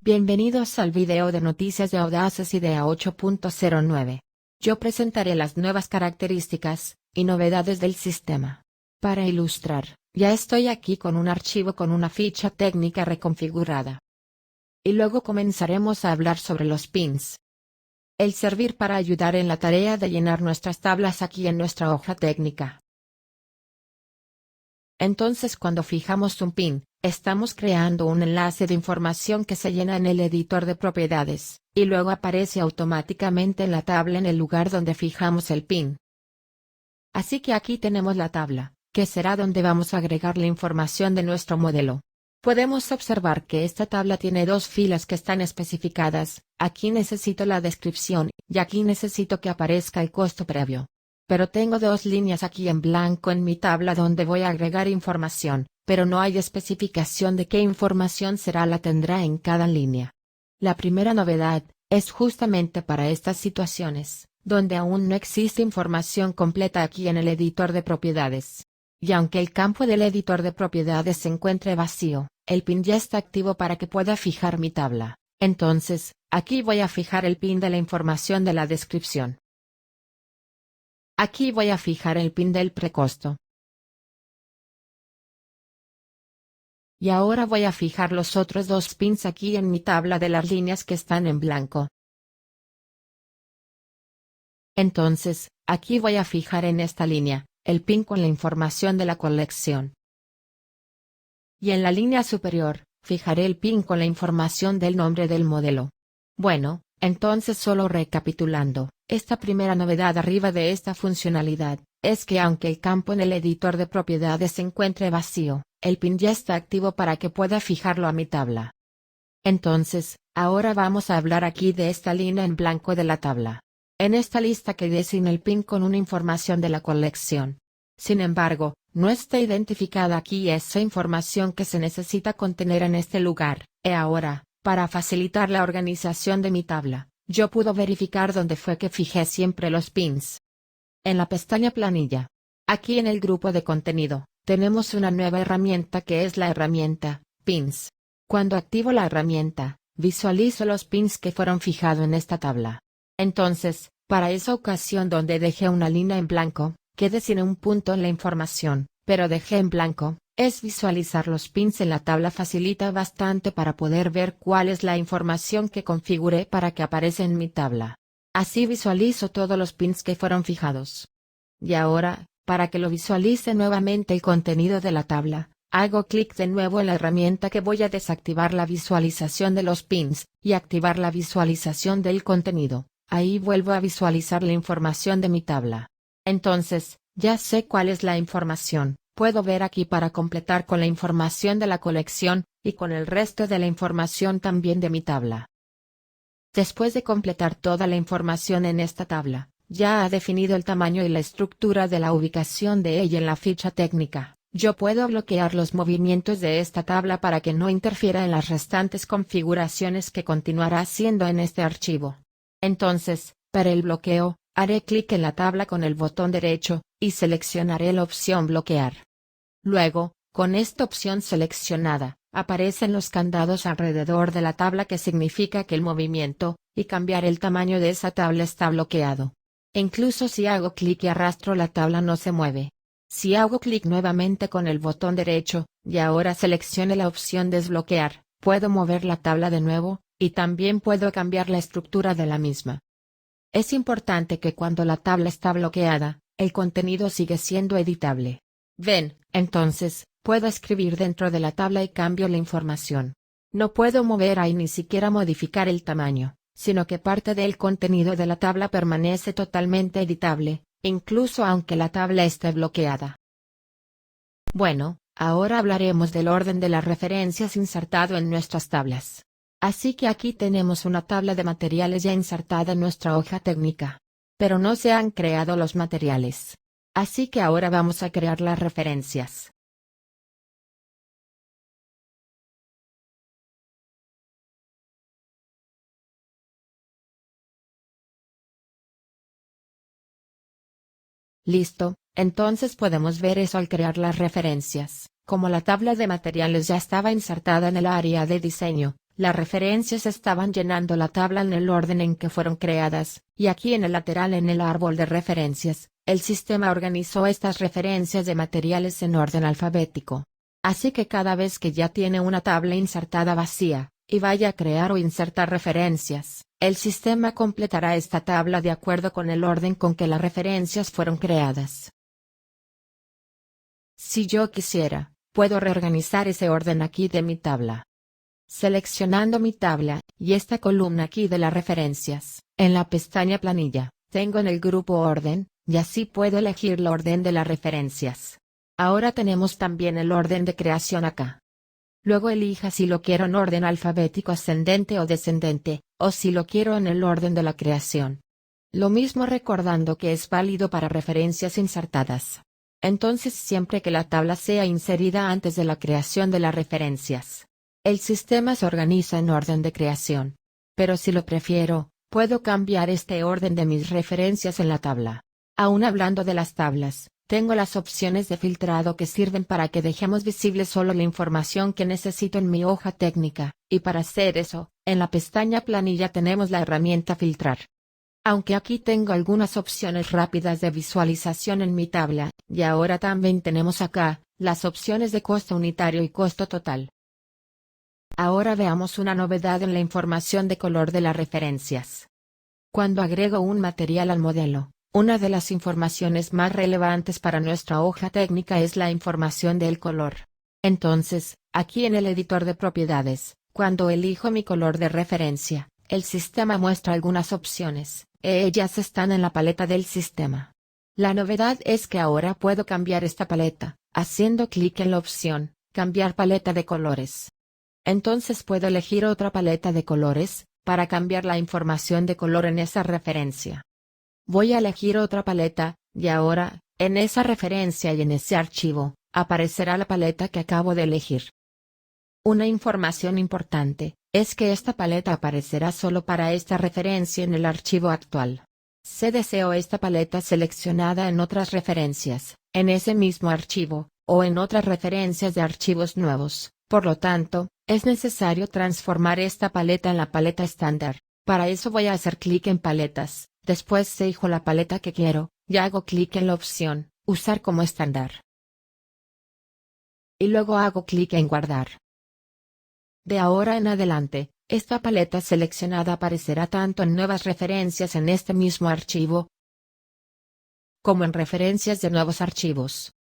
Bienvenidos al video de noticias de Audacity de a 8.09. Yo presentaré las nuevas características y novedades del sistema. Para ilustrar, ya estoy aquí con un archivo con una ficha técnica reconfigurada. Y luego comenzaremos a hablar sobre los pins. El servir para ayudar en la tarea de llenar nuestras tablas aquí en nuestra hoja técnica. Entonces cuando fijamos un pin, estamos creando un enlace de información que se llena en el editor de propiedades, y luego aparece automáticamente en la tabla en el lugar donde fijamos el pin. Así que aquí tenemos la tabla, que será donde vamos a agregar la información de nuestro modelo. Podemos observar que esta tabla tiene dos filas que están especificadas, aquí necesito la descripción, y aquí necesito que aparezca el costo previo. Pero tengo dos líneas aquí en blanco en mi tabla donde voy a agregar información, pero no hay especificación de qué información la tendrá en cada línea. La primera novedad, es justamente para estas situaciones, donde aún no existe información completa aquí en el editor de propiedades. Y aunque el campo del editor de propiedades se encuentre vacío, el pin ya está activo para que pueda fijar mi tabla. Entonces, aquí voy a fijar el pin de la información de la descripción. Aquí voy a fijar el pin del precosto. Y ahora voy a fijar los otros dos pins aquí en mi tabla de las líneas que están en blanco. Entonces, aquí voy a fijar en esta línea, el pin con la información de la colección. Y en la línea superior, fijaré el pin con la información del nombre del modelo. Bueno, entonces solo recapitulando, esta primera novedad arriba de esta funcionalidad, es que aunque el campo en el editor de propiedades se encuentre vacío, el pin ya está activo para que pueda fijarlo a mi tabla. Entonces, ahora vamos a hablar aquí de esta línea en blanco de la tabla. En esta lista quedé sin el pin con una información de la colección. Sin embargo, no está identificada aquí esa información que se necesita contener en este lugar, y ahora, para facilitar la organización de mi tabla, yo puedo verificar dónde fue que fijé siempre los pins. En la pestaña Planilla. Aquí en el grupo de contenido, tenemos una nueva herramienta que es la herramienta Pins. Cuando activo la herramienta, visualizo los pins que fueron fijados en esta tabla. Entonces, para esa ocasión donde dejé una línea en blanco, quedé sin un punto en la información, pero dejé en blanco, es visualizar los pins en la tabla facilita bastante para poder ver cuál es la información que configuré para que aparezca en mi tabla. Así visualizo todos los pins que fueron fijados. Y ahora, para que lo visualice nuevamente el contenido de la tabla, hago clic de nuevo en la herramienta que voy a desactivar la visualización de los pins, y activar la visualización del contenido. Ahí vuelvo a visualizar la información de mi tabla. Entonces, ya sé cuál es la información, puedo ver aquí para completar con la información de la colección, y con el resto de la información también de mi tabla. Después de completar toda la información en esta tabla, ya ha definido el tamaño y la estructura de la ubicación de ella en la ficha técnica. Yo puedo bloquear los movimientos de esta tabla para que no interfiera en las restantes configuraciones que continuará haciendo en este archivo. Entonces, para el bloqueo, haré clic en la tabla con el botón derecho, y seleccionaré la opción bloquear. Luego, con esta opción seleccionada, aparecen los candados alrededor de la tabla que significa que el movimiento, y cambiar el tamaño de esa tabla está bloqueado. Incluso si hago clic y arrastro la tabla no se mueve. Si hago clic nuevamente con el botón derecho, y ahora seleccione la opción desbloquear, puedo mover la tabla de nuevo, y también puedo cambiar la estructura de la misma. Es importante que cuando la tabla está bloqueada, el contenido sigue siendo editable. Ven, entonces, puedo escribir dentro de la tabla y cambio la información. No puedo mover ahí ni siquiera modificar el tamaño, sino que parte del contenido de la tabla permanece totalmente editable, incluso aunque la tabla esté bloqueada. Bueno, ahora hablaremos del orden de las referencias insertado en nuestras tablas. Así que aquí tenemos una tabla de materiales ya insertada en nuestra hoja técnica. Pero no se han creado los materiales. Así que ahora vamos a crear las referencias. Listo, entonces podemos ver eso al crear las referencias. Como la tabla de materiales ya estaba insertada en el área de diseño, las referencias estaban llenando la tabla en el orden en que fueron creadas, y aquí en el lateral en el árbol de referencias, el sistema organizó estas referencias de materiales en orden alfabético. Así que cada vez que ya tiene una tabla insertada vacía, y vaya a crear o insertar referencias, el sistema completará esta tabla de acuerdo con el orden con que las referencias fueron creadas. Si yo quisiera, puedo reorganizar ese orden aquí de mi tabla. Seleccionando mi tabla, y esta columna aquí de las referencias, en la pestaña Planilla, tengo en el grupo Orden, y así puedo elegir el orden de las referencias. Ahora tenemos también el orden de creación acá. Luego elija si lo quiero en orden alfabético ascendente o descendente, o si lo quiero en el orden de la creación. Lo mismo recordando que es válido para referencias insertadas. Entonces siempre que la tabla sea inserida antes de la creación de las referencias, el sistema se organiza en orden de creación. Pero si lo prefiero, puedo cambiar este orden de mis referencias en la tabla. Aún hablando de las tablas, tengo las opciones de filtrado que sirven para que dejemos visible solo la información que necesito en mi hoja técnica, y para hacer eso, en la pestaña Planilla tenemos la herramienta Filtrar. Aunque aquí tengo algunas opciones rápidas de visualización en mi tabla, y ahora también tenemos acá, las opciones de costo unitario y costo total. Ahora veamos una novedad en la información de color de las referencias. Cuando agrego un material al modelo, una de las informaciones más relevantes para nuestra hoja técnica es la información del color. Entonces, aquí en el editor de propiedades, cuando elijo mi color de referencia, el sistema muestra algunas opciones, ellas están en la paleta del sistema. La novedad es que ahora puedo cambiar esta paleta, haciendo clic en la opción, cambiar paleta de colores. Entonces puedo elegir otra paleta de colores, para cambiar la información de color en esa referencia. Voy a elegir otra paleta, y ahora, en esa referencia y en ese archivo, aparecerá la paleta que acabo de elegir. Una información importante, es que esta paleta aparecerá solo para esta referencia en el archivo actual. Si deseo esta paleta seleccionada en otras referencias, en ese mismo archivo, o en otras referencias de archivos nuevos, por lo tanto, es necesario transformar esta paleta en la paleta estándar. Para eso voy a hacer clic en Paletas, después elijo la paleta que quiero, y hago clic en la opción, Usar como estándar. Y luego hago clic en Guardar. De ahora en adelante, esta paleta seleccionada aparecerá tanto en nuevas referencias en este mismo archivo, como en referencias de nuevos archivos.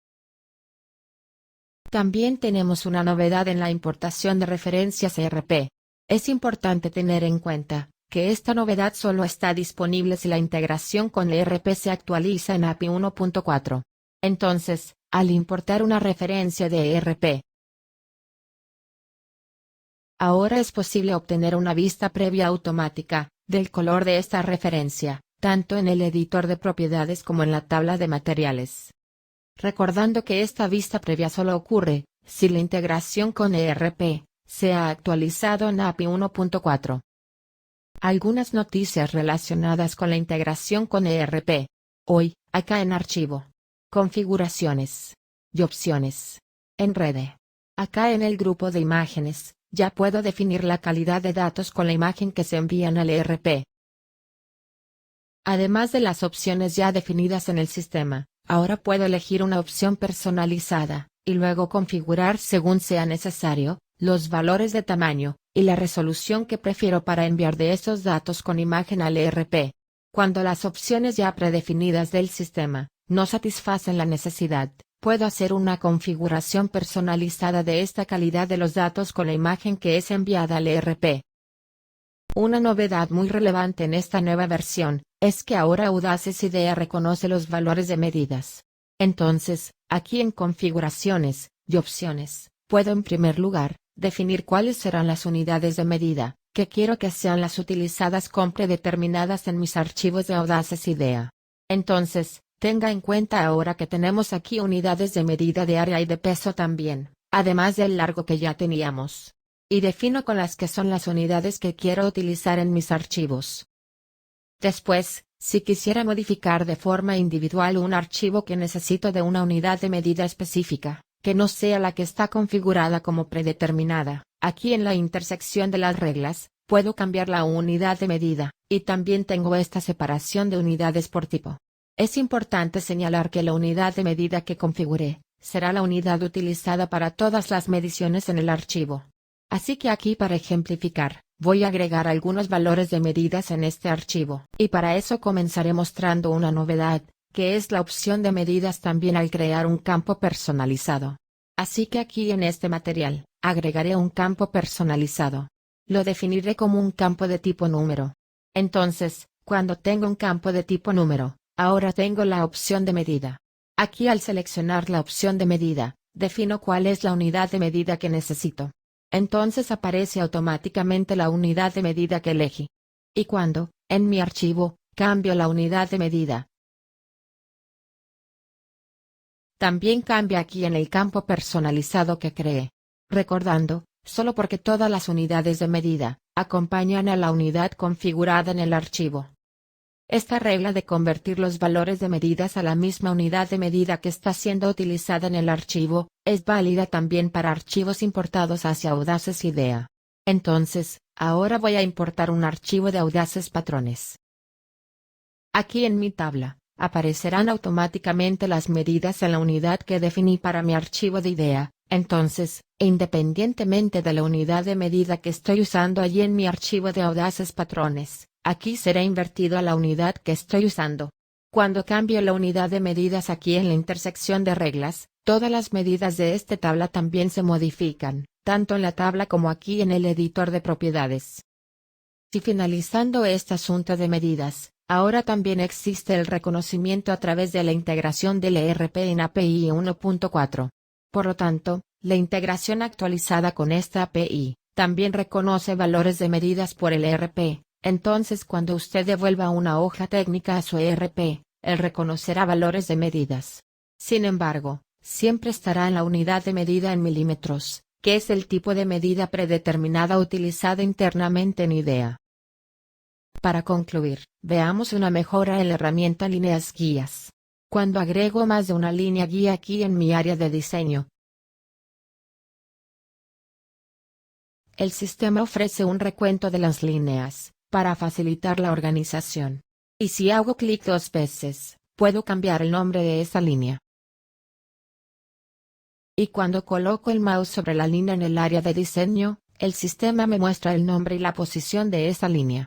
También tenemos una novedad en la importación de referencias ERP. Es importante tener en cuenta que esta novedad solo está disponible si la integración con ERP se actualiza en API 1.4. Entonces, al importar una referencia de ERP, ahora es posible obtener una vista previa automática del color de esta referencia, tanto en el editor de propiedades como en la tabla de materiales. Recordando que esta vista previa solo ocurre si la integración con ERP se ha actualizado en API 1.4. Algunas noticias relacionadas con la integración con ERP. Hoy, acá en Archivo, Configuraciones y Opciones. En Rede. Acá en el grupo de imágenes, ya puedo definir la calidad de datos con la imagen que se envían al ERP. Además de las opciones ya definidas en el sistema, ahora puedo elegir una opción personalizada, y luego configurar según sea necesario, los valores de tamaño, y la resolución que prefiero para enviar de esos datos con imagen al ERP. Cuando las opciones ya predefinidas del sistema no satisfacen la necesidad, puedo hacer una configuración personalizada de esta calidad de los datos con la imagen que es enviada al ERP. Una novedad muy relevante en esta nueva versión, es que ahora Audaces IDEA reconoce los valores de medidas. Entonces, aquí en Configuraciones y Opciones, puedo en primer lugar, definir cuáles serán las unidades de medida, que quiero que sean las utilizadas con predeterminadas en mis archivos de Audaces IDEA. Entonces, tenga en cuenta ahora que tenemos aquí unidades de medida de área y de peso también, además del largo que ya teníamos. Y defino con las que son las unidades que quiero utilizar en mis archivos. Después, si quisiera modificar de forma individual un archivo que necesito de una unidad de medida específica, que no sea la que está configurada como predeterminada, Aquí en la intersección de las reglas, puedo cambiar la unidad de medida, y también tengo esta separación de unidades por tipo. Es importante señalar que la unidad de medida que configuré, será la unidad utilizada para todas las mediciones en el archivo. Así que aquí, para ejemplificar, voy a agregar algunos valores de medidas en este archivo, y para eso comenzaré mostrando una novedad, que es la opción de medidas también al crear un campo personalizado. Así que aquí en este material, agregaré un campo personalizado. Lo definiré como un campo de tipo número. Entonces, cuando tengo un campo de tipo número, ahora tengo la opción de medida. Aquí al seleccionar la opción de medida, defino cuál es la unidad de medida que necesito. Entonces aparece automáticamente la unidad de medida que elegí. Y cuando, en mi archivo, cambio la unidad de medida, también cambia aquí en el campo personalizado que creé. Recordando, solo porque todas las unidades de medida acompañan a la unidad configurada en el archivo. Esta regla de convertir los valores de medidas a la misma unidad de medida que está siendo utilizada en el archivo, es válida también para archivos importados hacia Audaces IDEA. Entonces, ahora voy a importar un archivo de Audaces Patrones. Aquí en mi tabla, aparecerán automáticamente las medidas en la unidad que definí para mi archivo de IDEA. Entonces, independientemente de la unidad de medida que estoy usando allí en mi archivo de Audaces Patrones, aquí será invertido a la unidad que estoy usando. Cuando cambio la unidad de medidas aquí en la intersección de reglas, todas las medidas de esta tabla también se modifican, tanto en la tabla como aquí en el editor de propiedades. Y finalizando este asunto de medidas, ahora también existe el reconocimiento a través de la integración del ERP en API 1.4. Por lo tanto, la integración actualizada con esta API, también reconoce valores de medidas por el ERP, entonces cuando usted devuelva una hoja técnica a su ERP, él reconocerá valores de medidas. Sin embargo, siempre estará en la unidad de medida en milímetros, que es el tipo de medida predeterminada utilizada internamente en IDEA. Para concluir, veamos una mejora en la herramienta Líneas Guías. Cuando agrego más de una línea guía aquí en mi área de diseño, el sistema ofrece un recuento de las líneas, para facilitar la organización. Y si hago clic 2 veces, puedo cambiar el nombre de esa línea. Y cuando coloco el mouse sobre la línea en el área de diseño, el sistema me muestra el nombre y la posición de esa línea.